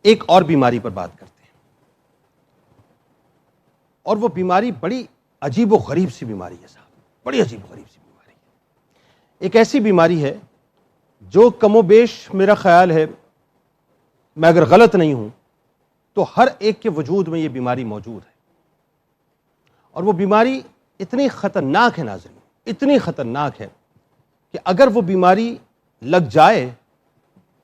ایک اور بیماری پر بات کرتے ہیں، اور وہ بیماری بڑی عجیب و غریب سی بیماری ہے صاحب، بڑی عجیب و غریب سی بیماری ہے۔ ایک ایسی بیماری ہے جو کم و بیش میرا خیال ہے، میں اگر غلط نہیں ہوں تو ہر ایک کے وجود میں یہ بیماری موجود ہے، اور وہ بیماری اتنی خطرناک ہے ناظرین، اتنی خطرناک ہے کہ اگر وہ بیماری لگ جائے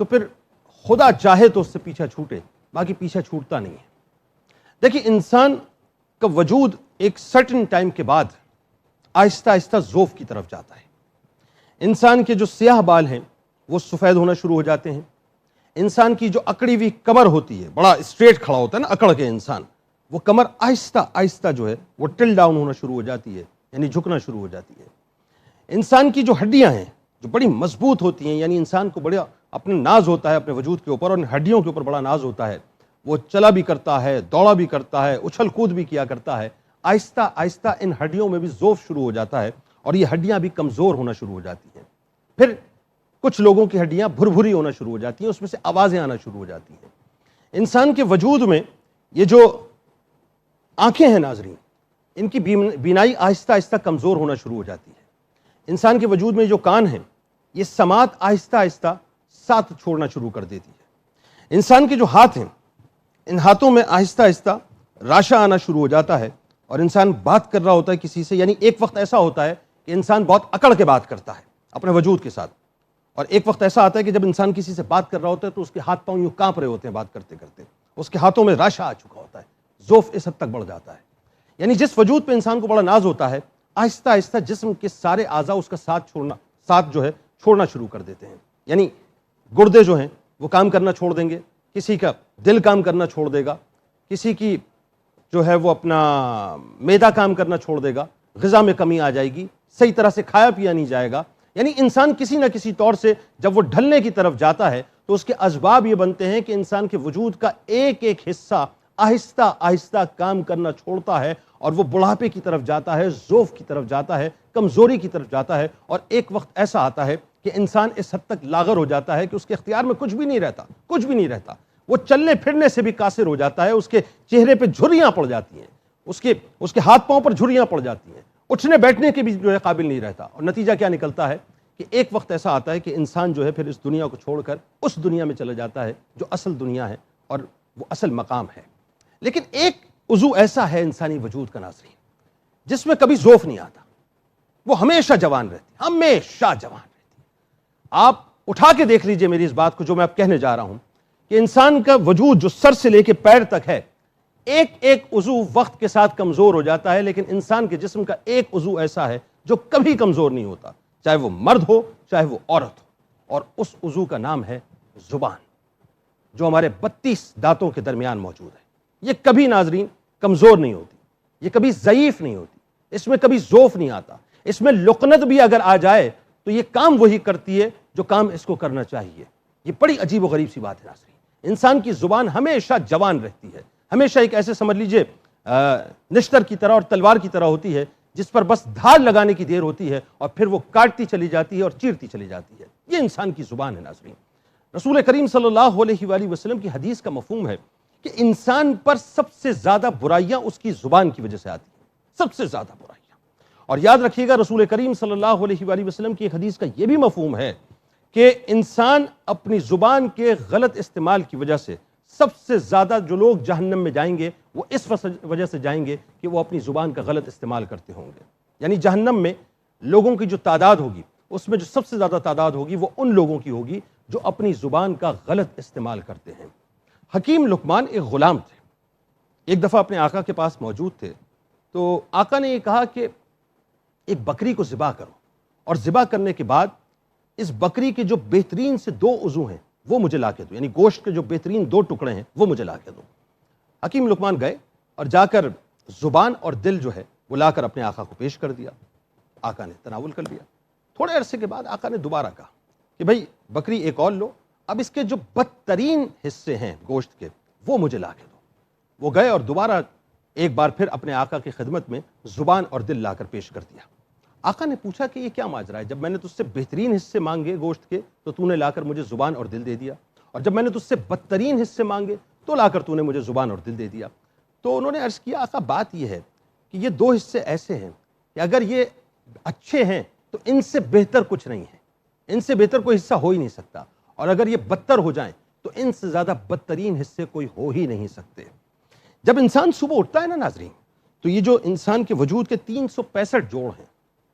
تو پھر خدا چاہے تو اس سے پیچھا چھوٹے، باقی پیچھا چھوٹتا نہیں ہے۔ دیکھیں، انسان کا وجود ایک سرٹن ٹائم کے بعد آہستہ آہستہ ذوف کی طرف جاتا ہے۔ انسان کے جو سیاہ بال ہیں وہ سفید ہونا شروع ہو جاتے ہیں، انسان کی جو اکڑی ہوئی کمر ہوتی ہے، بڑا اسٹریٹ کھڑا ہوتا ہے نا اکڑ کے انسان، وہ کمر آہستہ آہستہ جو ہے وہ ٹل ڈاؤن ہونا شروع ہو جاتی ہے، یعنی جھکنا شروع ہو جاتی ہے۔ انسان کی جو ہڈیاں ہیں جو بڑی مضبوط ہوتی ہیں، یعنی انسان کو بڑا اپنا ناز ہوتا ہے اپنے وجود کے اوپر، اور ہڈیوں کے اوپر بڑا ناز ہوتا ہے، وہ چلا بھی کرتا ہے، دوڑا بھی کرتا ہے، اچھل کود بھی کیا کرتا ہے، آہستہ آہستہ ان ہڈیوں میں بھی ذوف شروع ہو جاتا ہے، اور یہ ہڈیاں بھی کمزور ہونا شروع ہو جاتی ہیں۔ پھر کچھ لوگوں کی ہڈیاں بھربھری ہونا شروع ہو جاتی ہیں، اس میں سے آوازیں آنا شروع ہو جاتی ہیں۔ انسان کے وجود میں یہ جو آنکھیں ہیں ناظرین، ان کی بینائی آہستہ آہستہ کمزور ہونا شروع ہو جاتی ہے۔ انسان کے وجود میں جو کان ہیں، یہ سماعت آہستہ آہستہ ساتھ چھوڑنا شروع کر دیتی ہے۔ انسان کے جو ہاتھ ہیں، ان ہاتھوں میں آہستہ آہستہ راشا آنا شروع ہو جاتا ہے، اور انسان بات کر رہا ہوتا ہے کسی سے، یعنی ایک وقت ایسا ہوتا ہے کہ انسان بہت اکڑ کے بات کرتا ہے اپنے وجود کے ساتھ، اور ایک وقت ایسا آتا ہے کہ جب انسان کسی سے بات کر رہا ہوتا ہے تو اس کے ہاتھ پاؤں یوں کانپ رہے ہوتے ہیں بات کرتے کرتے، اس کے ہاتھوں میں راشا آ چکا ہوتا ہے، ذوف اس حد تک بڑھ جاتا ہے۔ یعنی جس وجود پہ انسان کو بڑا ناز ہوتا ہے، آہستہ آہستہ جسم کے سارے اعضاء اس کا ساتھ جو ہے چھوڑنا شروع کر دیتے ہیں۔ یعنی گردے جو ہیں وہ کام کرنا چھوڑ دیں گے، کسی کا دل کام کرنا چھوڑ دے گا، کسی کی جو ہے وہ اپنا معدہ کام کرنا چھوڑ دے گا، غذا میں کمی آ جائے گی، صحیح طرح سے کھایا پیا نہیں جائے گا۔ یعنی انسان کسی نہ کسی طور سے جب وہ ڈھلنے کی طرف جاتا ہے تو اس کے اسباب یہ بنتے ہیں کہ انسان کے وجود کا ایک ایک حصہ آہستہ آہستہ کام کرنا چھوڑتا ہے، اور وہ بڑھاپے کی طرف جاتا ہے، ذوف کی طرف جاتا ہے، کمزوری کی طرف جاتا ہے، اور ایک وقت ایسا آتا ہے کہ انسان اس حد تک لاغر ہو جاتا ہے کہ اس کے اختیار میں کچھ بھی نہیں رہتا، کچھ بھی نہیں رہتا۔ وہ چلنے پھرنے سے بھی قاصر ہو جاتا ہے، اس کے چہرے پہ جھریاں پڑ جاتی ہیں، اس کے ہاتھ پاؤں پر جھریاں پڑ جاتی ہیں، اٹھنے بیٹھنے کے بھی جو ہے قابل نہیں رہتا۔ اور نتیجہ کیا نکلتا ہے کہ ایک وقت ایسا آتا ہے کہ انسان جو ہے پھر اس دنیا کو چھوڑ کر اس دنیا میں چلا جاتا ہے جو اصل دنیا ہے اور وہ اصل مقام ہے۔ لیکن ایک عضو ایسا ہے انسانی وجود کا ناظرین جس میں کبھی ذوف نہیں آتا، وہ ہمیشہ جوان رہتی، ہمیشہ جوان رہتی۔ آپ اٹھا کے دیکھ لیجئے میری اس بات کو جو میں اب کہنے جا رہا ہوں، کہ انسان کا وجود جو سر سے لے کے پیر تک ہے، ایک ایک عضو وقت کے ساتھ کمزور ہو جاتا ہے، لیکن انسان کے جسم کا ایک عضو ایسا ہے جو کبھی کمزور نہیں ہوتا، چاہے وہ مرد ہو چاہے وہ عورت ہو، اور اس عضو کا نام ہے زبان، جو ہمارے 32 دانتوں کے درمیان موجود ہے۔ یہ کبھی ناظرین کمزور نہیں ہوتی، یہ کبھی ضعیف نہیں ہوتی، اس میں کبھی ذوف نہیں آتا، اس میں لقنت بھی اگر آ جائے تو یہ کام وہی کرتی ہے جو کام اس کو کرنا چاہیے۔ یہ بڑی عجیب و غریب سی بات ہے ناظرین، انسان کی زبان ہمیشہ جوان رہتی ہے، ہمیشہ ایک ایسے سمجھ لیجئے نشتر کی طرح اور تلوار کی طرح ہوتی ہے جس پر بس دھار لگانے کی دیر ہوتی ہے اور پھر وہ کاٹتی چلی جاتی ہے اور چیرتی چلی جاتی ہے۔ یہ انسان کی زبان ہے ناظرین۔ رسول کریم صلی اللہ علیہ وآلہ وسلم کی حدیث کا مفہوم ہے کہ انسان پر سب سے زیادہ برائیاں اس کی زبان کی وجہ سے آتی ہیں، سب سے زیادہ برائیاں۔ اور یاد رکھیے گا رسول کریم صلی اللہ علیہ وآلہ وسلم کی حدیث کا یہ بھی مفہوم ہے کہ انسان اپنی زبان کے غلط استعمال کی وجہ سے سب سے زیادہ جو لوگ جہنم میں جائیں گے وہ اس وجہ سے جائیں گے کہ وہ اپنی زبان کا غلط استعمال کرتے ہوں گے۔ یعنی جہنم میں لوگوں کی جو تعداد ہوگی اس میں جو سب سے زیادہ تعداد ہوگی وہ ان لوگوں کی ہوگی جو اپنی زبان کا غلط استعمال کرتے ہیں۔ حکیم لقمان ایک غلام تھے، ایک دفعہ اپنے آقا کے پاس موجود تھے، تو آقا نے یہ کہا کہ ایک بکری کو ذبح کرو، اور ذبح کرنے کے بعد اس بکری کے جو بہترین سے 2 عضو ہیں وہ مجھے لا کے دو، یعنی گوشت کے جو بہترین 2 ٹکڑے ہیں وہ مجھے لا کے دو۔ حکیم لقمان گئے اور جا کر زبان اور دل جو ہے وہ لا کر اپنے آقا کو پیش کر دیا، آقا نے تناول کر لیا۔ تھوڑے عرصے کے بعد آقا نے دوبارہ کہا کہ بھئی بکری ایک اور لو، اب اس کے جو بدترین حصے ہیں گوشت کے وہ مجھے لا کے دو۔ وہ گئے اور دوبارہ ایک بار پھر اپنے آقا کی خدمت میں زبان اور دل لا کر پیش کر دیا۔ آقا نے پوچھا کہ یہ کیا ماجرا ہے، جب میں نے تجھ سے بہترین حصے مانگے گوشت کے تو نے لا کر مجھے زبان اور دل دے دیا، اور جب میں نے تجھ سے بدترین حصے مانگے تو لا کر تو نے مجھے زبان اور دل دے دیا۔ تو انہوں نے عرض کیا آقا بات یہ ہے کہ یہ دو حصے ایسے ہیں کہ اگر یہ اچھے ہیں تو ان سے بہتر کچھ نہیں ہے، ان سے بہتر کوئی حصہ ہو ہی نہیں سکتا، اور اگر یہ بدتر ہو جائیں تو ان سے زیادہ بدترین حصے کوئی ہو ہی نہیں سکتے۔ جب انسان صبح اٹھتا ہے نا ناظرین، تو یہ جو انسان کے وجود کے 365 جوڑ ہیں،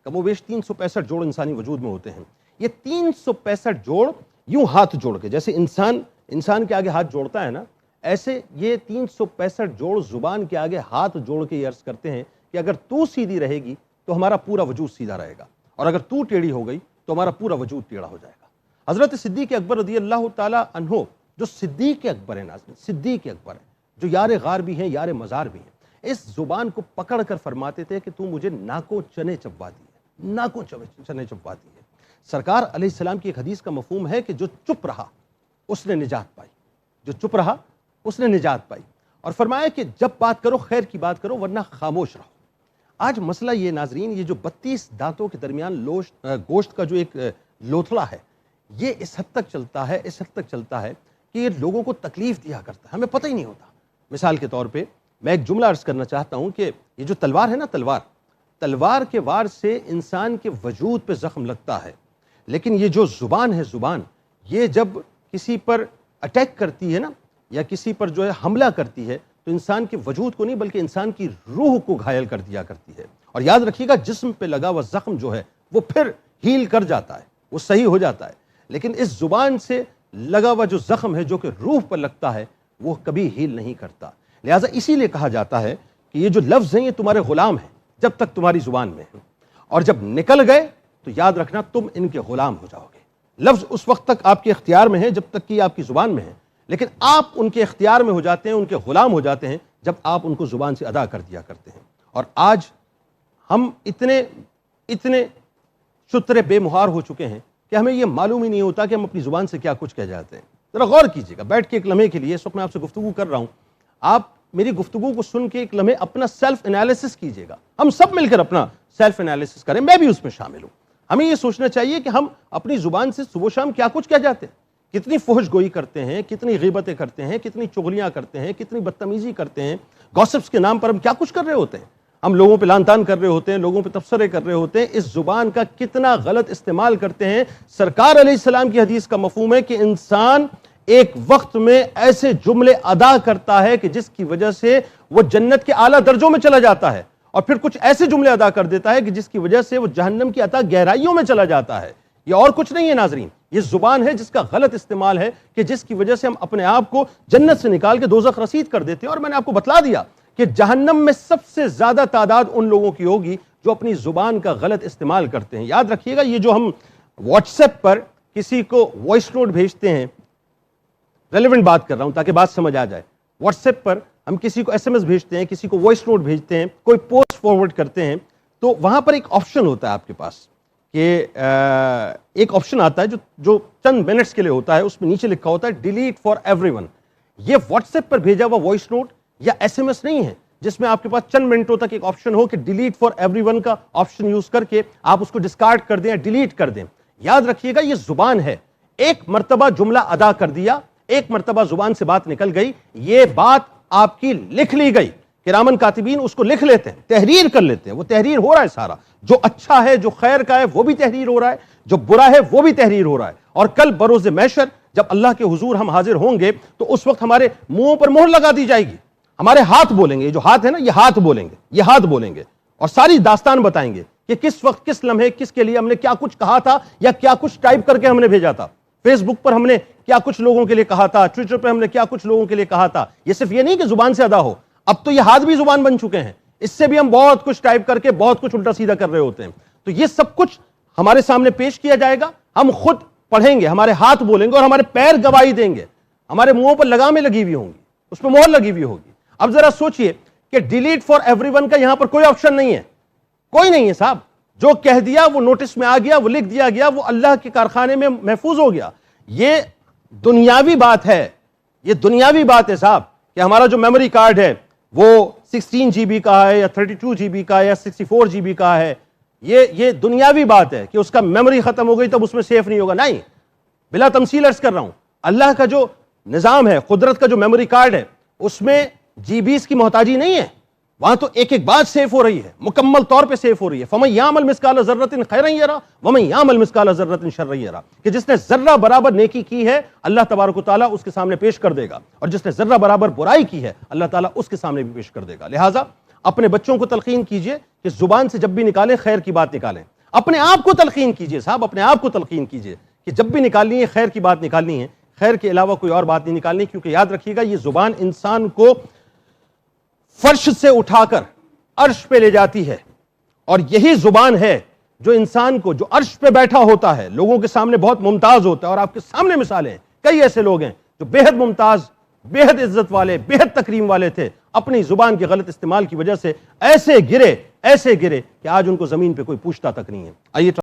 کم و بیش 365 جوڑ انسانی وجود میں ہوتے ہیں، یہ 365 جوڑ یوں ہاتھ جوڑ کے، جیسے انسان کے آگے ہاتھ جوڑتا ہے نا، ایسے یہ 365 جوڑ زبان کے آگے ہاتھ جوڑ کے یہ عرض کرتے ہیں کہ اگر تو سیدھی رہے گی تو ہمارا پورا وجود سیدھا رہے گا، اور اگر تو ٹیڑھی ہو گئی تو ہمارا پورا وجود ٹیڑھا ہو جائے گا۔ حضرت صدیق اکبر رضی اللہ تعالی عنہ، جو صدیق اکبر ہیں ناظرین، صدیق اکبر ہیں، جو یار غار بھی ہیں، یار مزار بھی ہیں، اس زبان کو پکڑ کر فرماتے تھے کہ تو مجھے ناکوں چنے چباتی ہے، ناکوں چنے چباتی ہے۔ سرکار علیہ السلام کی ایک حدیث کا مفہوم ہے کہ جو چپ رہا اس نے نجات پائی، جو چپ رہا اس نے نجات پائی، اور فرمایا کہ جب بات کرو خیر کی بات کرو ورنہ خاموش رہو۔ آج مسئلہ یہ ناظرین، یہ جو 32 دانتوں کے درمیان گوشت کا جو ایک لوتھڑا ہے، یہ اس حد تک چلتا ہے کہ یہ لوگوں کو تکلیف دیا کرتا ہے، ہمیں پتہ ہی نہیں ہوتا۔ مثال کے طور پہ میں ایک جملہ عرض کرنا چاہتا ہوں کہ یہ جو تلوار ہے نا، تلوار کے وار سے انسان کے وجود پہ زخم لگتا ہے، لیکن یہ جو زبان ہے، زبان یہ جب کسی پر اٹیک کرتی ہے نا، یا کسی پر جو ہے حملہ کرتی ہے، تو انسان کے وجود کو نہیں بلکہ انسان کی روح کو گھائل کر دیا کرتی ہے۔ اور یاد رکھیے گا، جسم پہ لگا ہوا زخم جو ہے وہ پھر ہیل کر جاتا ہے، وہ صحیح ہو جاتا ہے، لیکن اس زبان سے لگا ہوا جو زخم ہے جو کہ روح پر لگتا ہے وہ کبھی ہیل نہیں کرتا۔ لہٰذا اسی لیے کہا جاتا ہے کہ یہ جو لفظ ہیں یہ تمہارے غلام ہیں جب تک تمہاری زبان میں ہیں، اور جب نکل گئے تو یاد رکھنا تم ان کے غلام ہو جاؤ گے۔ لفظ اس وقت تک آپ کے اختیار میں ہیں جب تک کہ آپ کی زبان میں ہیں، لیکن آپ ان کے اختیار میں ہو جاتے ہیں، ان کے غلام ہو جاتے ہیں جب آپ ان کو زبان سے ادا کر دیا کرتے ہیں۔ اور آج ہم اتنے شترے بے مہار ہو چکے ہیں کہ ہمیں یہ معلوم ہی نہیں ہوتا کہ ہم اپنی زبان سے کیا کچھ کہہ جاتے ہیں۔ ذرا غور کیجیے گا، بیٹھ کے ایک لمحے کے لیے، اس وقت میں آپ سے گفتگو کر رہا ہوں، آپ میری گفتگو کو سن کے ایک لمحے اپنا سیلف انالیسس کیجیے گا، ہم سب مل کر اپنا سیلف انالیسس کریں، میں بھی اس میں شامل ہوں۔ ہمیں یہ سوچنا چاہیے کہ ہم اپنی زبان سے صبح شام کیا کچھ کہہ جاتے ہیں، کتنی فحش گوئی کرتے ہیں، کتنی غیبتیں کرتے ہیں، کتنی چغلیاں کرتے ہیں، کتنی بدتمیزی کرتے ہیں، گوسپس کے نام پر ہم کیا کچھ کر رہے ہوتے ہیں، ہم لوگوں پہ لعن طعن کر رہے ہوتے ہیں، لوگوں پہ تبصرے کر رہے ہوتے ہیں، اس زبان کا کتنا غلط استعمال کرتے ہیں۔ سرکار علیہ السلام کی حدیث کا مفہوم ہے کہ انسان ایک وقت میں ایسے جملے ادا کرتا ہے کہ جس کی وجہ سے وہ جنت کے اعلیٰ درجوں میں چلا جاتا ہے، اور پھر کچھ ایسے جملے ادا کر دیتا ہے کہ جس کی وجہ سے وہ جہنم کی اتھاہ گہرائیوں میں چلا جاتا ہے۔ یہ اور کچھ نہیں ہے ناظرین، یہ زبان ہے جس کا غلط استعمال ہے کہ جس کی وجہ سے ہم اپنے آپ کو جنت سے نکال کے دوزخ رسید کر دیتے ہیں۔ اور میں نے آپ کو بتلا دیا کہ جہنم میں سب سے زیادہ تعداد ان لوگوں کی ہوگی جو اپنی زبان کا غلط استعمال کرتے ہیں۔ یاد رکھیے گا، یہ جو ہم واٹس ایپ پر کسی کو وائس نوٹ بھیجتے ہیں، ریلیونٹ بات کر رہا ہوں تاکہ بات سمجھ آ جائے، واٹس ایپ پر ہم کسی کو ایس ایم ایس بھیجتے ہیں، کسی کو وائس نوٹ بھیجتے ہیں، کوئی پوسٹ فارورڈ کرتے ہیں، تو وہاں پر ایک آپشن ہوتا ہے آپ کے پاس کہ ایک آپشن آتا ہے جو چند منٹس کے لیے ہوتا ہے، اس میں نیچے لکھا ہوتا ہے ڈیلیٹ فار ایوری ون۔ یہ واٹس ایپ پر بھیجا ہوا وائس نوٹ یا ایس ایم ایس نہیں ہے جس میں آپ کے پاس چند منٹوں تک ایک آپشن ہو کہ ڈیلیٹ فار ایوری ون کا آپشن یوز کر کے آپ اس کو ڈسکارڈ کر دیں یا ڈیلیٹ کر دیں۔ یاد رکھیے گا، یہ زبان ہے، ایک مرتبہ جملہ ادا کر دیا، ایک مرتبہ زبان سے بات نکل گئی، یہ بات آپ کی لکھ لی گئی، کرامن کاتبین اس کو لکھ لیتے ہیں، تحریر کر لیتے ہیں، وہ تحریر ہو رہا ہے، سارا جو اچھا ہے، جو خیر کا ہے وہ بھی تحریر ہو رہا ہے، جو برا ہے وہ بھی تحریر ہو رہا ہے۔ اور کل بروز محشر جب اللہ کے حضور ہم حاضر ہوں گے تو اس وقت ہمارے منہوں پر مہر لگا دی جائے گی، ہمارے ہاتھ بولیں گے، یہ جو ہاتھ ہے نا، یہ ہاتھ بولیں گے اور ساری داستان بتائیں گے کہ کس وقت، کس لمحے، کس کے لیے ہم نے کیا کچھ کہا تھا یا کیا کچھ ٹائپ کر کے ہم نے بھیجا تھا، فیس بک پر ہم نے کیا کچھ لوگوں کے لیے کہا تھا، ٹویٹر پر ہم نے کیا کچھ لوگوں کے لیے کہا تھا۔ یہ صرف یہ نہیں کہ زبان سے ادا ہو، اب تو یہ ہاتھ بھی زبان بن چکے ہیں، اس سے بھی ہم بہت کچھ ٹائپ کر کے بہت کچھ الٹا سیدھا کر رہے ہوتے ہیں۔ تو یہ سب کچھ ہمارے سامنے پیش کیا جائے گا، ہم خود پڑھیں گے، ہمارے ہاتھ بولیں گے اور ہمارے پیر گواہی دیں گے، ہمارے منہوں پر لگامیں لگی ہوئی ہوں گی، اس پہ مہر لگی ہوئی ہوگی۔ اب ذرا سوچئے کہ ڈیلیٹ فار ایوری ون کا یہاں پر کوئی آپشن نہیں ہے، کوئی نہیں ہے صاحب، جو کہہ دیا وہ نوٹس میں آ گیا، وہ لکھ دیا گیا، وہ اللہ کے کارخانے میں محفوظ ہو گیا۔ یہ دنیاوی بات ہے، یہ دنیاوی بات ہے صاحب کہ ہمارا جو میموری کارڈ ہے وہ 16 جی بی کا ہے یا 32 جی بی کا ہے یا 64 جی بی کا ہے، یہ دنیاوی بات ہے کہ اس کا میموری ختم ہو گئی تب اس میں سیف نہیں ہوگا، نہیں، بلا تمثیل عرض کر رہا ہوں، اللہ کا جو نظام ہے, قدرت کا جو میموری کارڈ ہے, اس میں جی بیز کی محتاجی نہیں ہے, وہاں تو ایک ایک بات سیف ہو رہی ہے, مکمل طور پہ سیف ہو رہی ہے. فَمَن يَعْمَلْ مِثْقَالَ ذَرَّةٍ خَيْرًا يَرَهُ وَمَن يَعْمَلْ مِثْقَالَ ذَرَّةٍ شَرًّا يَرَهُ, کہ جس نے ذرہ برابر نیکی کی ہے اللہ تبارک و تعالیٰ اس کے سامنے پیش کر دے گا, اور جس نے ذرہ برابر برائی کی ہے اللہ تعالیٰ اس کے سامنے بھی پیش کر دے گا. لہٰذا اپنے بچوں کو تلقین کیجئے کہ زبان سے جب بھی نکالیں خیر کی بات نکالیں. اپنے آپ کو تلقین کیجئے صاحب, اپنے آپ کو تلقین کیجئے کہ جب بھی نکالنی ہے خیر کی بات نکالنی ہے, خیر کے علاوہ کوئی اور بات نہیں نکالنی. کیونکہ یاد رکھیے گا یہ زبان انسان کو فرش سے اٹھا کر عرش پہ لے جاتی ہے, اور یہی زبان ہے جو انسان کو, جو عرش پہ بیٹھا ہوتا ہے, لوگوں کے سامنے بہت ممتاز ہوتا ہے. اور آپ کے سامنے مثالیں ہیں, کئی ایسے لوگ ہیں جو بے حد ممتاز, بے حد عزت والے, بے حد تکریم والے تھے, اپنی زبان کے غلط استعمال کی وجہ سے ایسے گرے کہ آج ان کو زمین پہ کوئی پوچھتا تک نہیں ہے. آئیے